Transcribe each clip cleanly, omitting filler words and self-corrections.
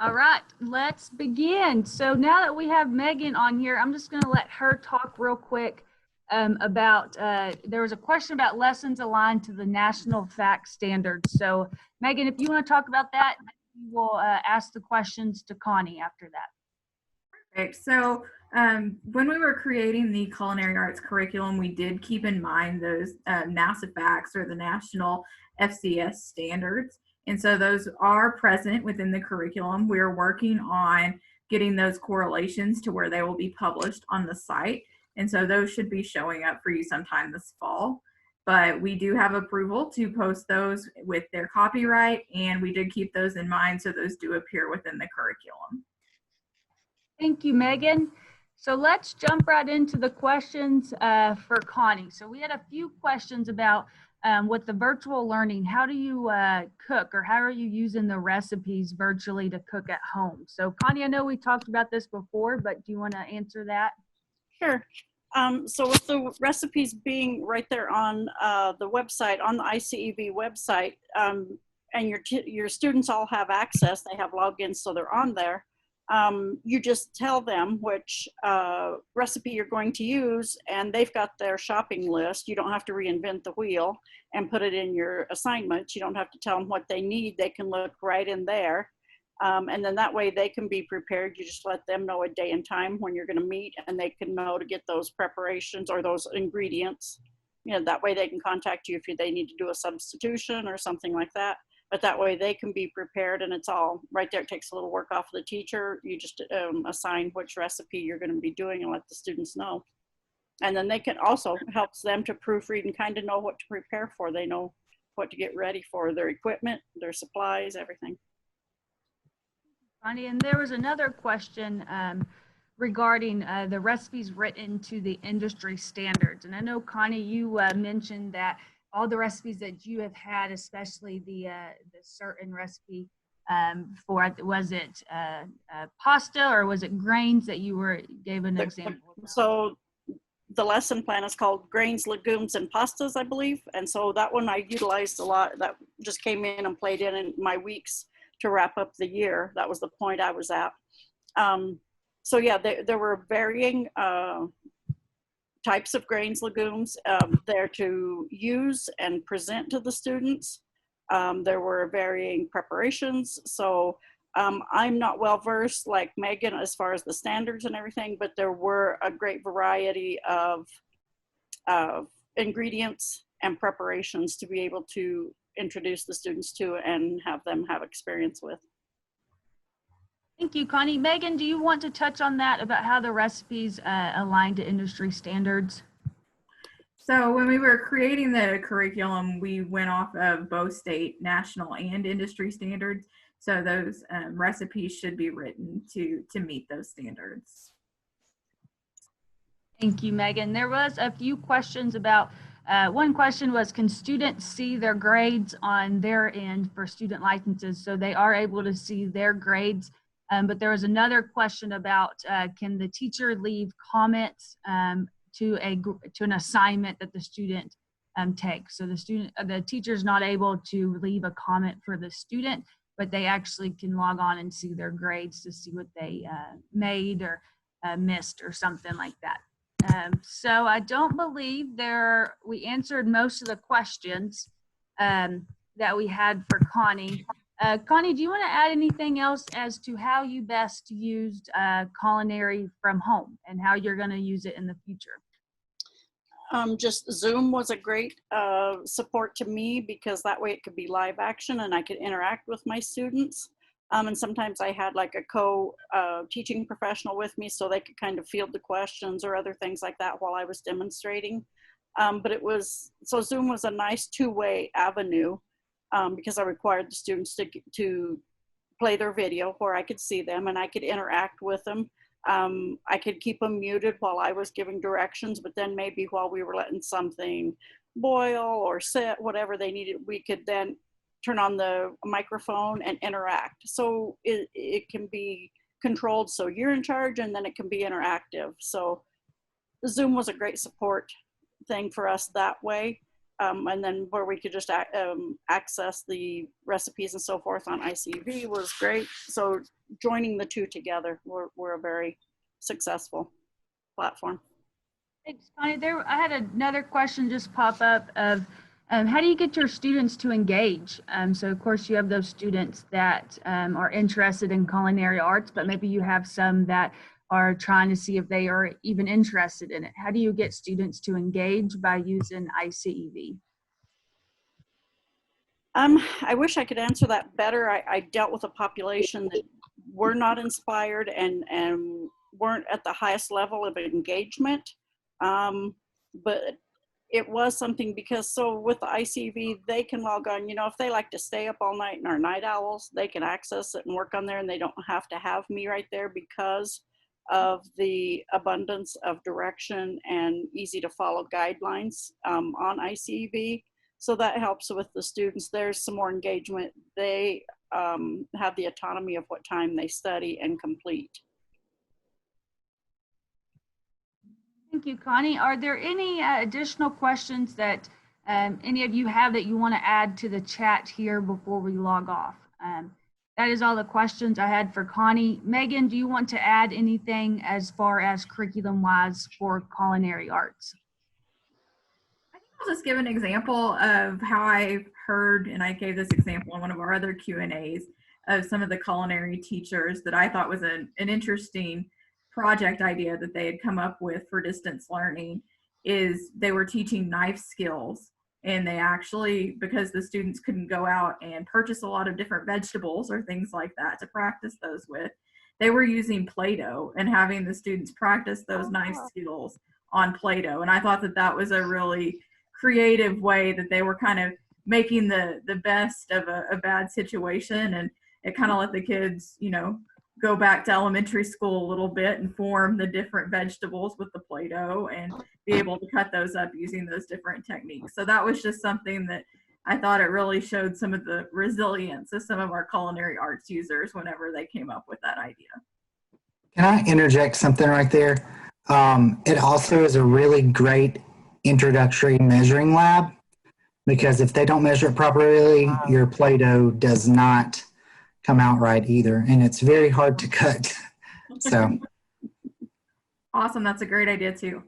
All right, let's begin. So now that we have Megan on here, I'm just going to let her talk real quick about, there was a question about lessons aligned to the national FACT standards. So Megan, if you want to talk about that, we'll ask the questions to Connie after that. Perfect. So when we were creating the culinary arts curriculum, we did keep in mind those NASA FACTs or the national FCS standards. And so those are present within the curriculum. We're working on getting those correlations to where they will be published on the site. And so those should be showing up for you sometime this fall. But we do have approval to post those with their copyright, and we did keep those in mind, so those do appear within the curriculum. Thank you, Megan. So let's jump right into the questions for Connie. So we had a few questions about with the virtual learning, how do you cook, or how are you using the recipes virtually to cook at home? So Connie, I know we talked about this before, but do you want to answer that? Sure. So with the recipes being right there on the website, on the iCEV website, and your students all have access, they have logins, so they're on there. You just tell them which recipe you're going to use, and they've got their shopping list. You don't have to reinvent the wheel and put it in your assignments. You don't have to tell them what they need. They can look right in there. And then that way they can be prepared. You just let them know a day and time when you're going to meet, and they can know to get those preparations or those ingredients. You know, that way they can contact you if they need to do a substitution or something like that. But that way they can be prepared, and it's all right there. It takes a little work off of the teacher. You just assign which recipe you're going to be doing and let the students know. And then they can also helps them to proofread and kind of know what to prepare for. They know what to get ready for, their equipment, their supplies, everything. Connie, and there was another question regarding the recipes written to the industry standards. And I know, Connie, you mentioned that all the recipes that you have had, especially the certain recipe for, was it pasta or was it grains that you gave an example of? So the lesson plan is called Grains, Legumes, and Pastas, I believe. And so that one I utilized a lot. That just came in and played in my weeks to wrap up the year. That was the point I was at. So yeah, there were varying types of grains, legumes there to use and present to the students. There were varying preparations. So I'm not well versed like Megan as far as the standards and everything, but there were a great variety of ingredients and preparations to be able to introduce the students to and have them have experience with. Thank you, Connie. Megan, do you want to touch on that about how the recipes align to industry standards? So when we were creating the curriculum, we went off of both state, national, and industry standards. So those recipes should be written to meet those standards. Thank you, Megan. There was a few questions about, one question was, can students see their grades on their end for student licenses? So they are able to see their grades. But there was another question about, can the teacher leave comments to an assignment that the student takes? So the teacher's not able to leave a comment for the student, but they actually can log on and see their grades to see what they made or missed or something like that. So I don't believe we answered most of the questions that we had for Connie. Connie, do you want to add anything else as to how you best used culinary from home and how you're going to use it in the future? Just Zoom was a great support to me, because that way it could be live action and I could interact with my students. And sometimes I had like a co-teaching professional with me, so they could kind of field the questions or other things like that while I was demonstrating. But Zoom was a nice two-way avenue. Because I required the students to play their video where I could see them and I could interact with them. I could keep them muted while I was giving directions, but then maybe while we were letting something boil or sit, whatever they needed, we could then turn on the microphone and interact. So it can be controlled, so you're in charge, and then it can be interactive. So Zoom was a great support thing for us that way. and then where we could just access the recipes and so forth on iCEV was great. So joining the two together, we're a very successful platform. Thanks, Connie. I had another question just pop up of how do you get your students to engage? So of course you have those students that are interested in culinary arts, but maybe you have some that are trying to see if they are even interested in it. How do you get students to engage by using iCEV? I wish I could answer that better. I dealt with a population that were not inspired and weren't at the highest level of engagement. But it was something because so with the iCEV, they can log on, you know, if they like to stay up all night and are night owls, they can access it and work on there, and they don't have to have me right there because of the abundance of direction and easy to follow guidelines on iCEV. So that helps with the students. There's some more engagement. They have the autonomy of what time they study and complete. Thank you, Connie. Are there any additional questions that any of you have that you want to add to the chat here before we log off? That is all the questions I had for Connie. Megan, do you want to add anything as far as curriculum-wise for culinary arts? I think I'll just give an example of how I've heard, and I gave this example in one of our other Q&As, of some of the culinary teachers that I thought was an interesting project idea that they had come up with for distance learning. Is they were teaching knife skills, and they actually, because the students couldn't go out and purchase a lot of different vegetables or things like that to practice those with, they were using Play-Doh and having the students practice those knife skills on Play-Doh. And I thought that that was a really creative way that they were kind of making the best of a bad situation, and it kind of let the kids, you know, go back to elementary school a little bit and form the different vegetables with the Play-Doh and be able to cut those up using those different techniques. So that was just something that I thought it really showed some of the resilience of some of our culinary arts users whenever they came up with that idea. Can I interject something right there? It also is a really great introductory measuring lab, because if they don't measure it properly, your Play-Doh does not come out right either, and it's very hard to cut. So awesome. That's a great idea too.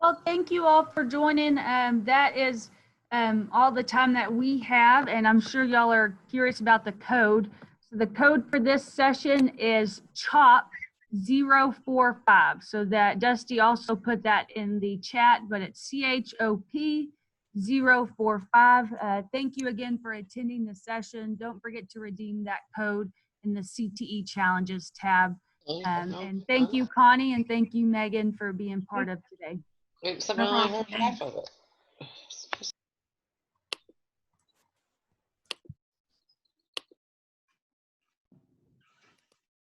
Well, thank you all for joining. That is all the time that we have, and I'm sure y'all are curious about the code. So the code for this session is CHOP 045. So that Dusty also put that in the chat, but it's CHOP 045. Thank you again for attending the session. Don't forget to redeem that code in the CTE Challenges tab. And thank you, Connie, and thank you, Megan, for being part of today. Oops, I've only heard half of it.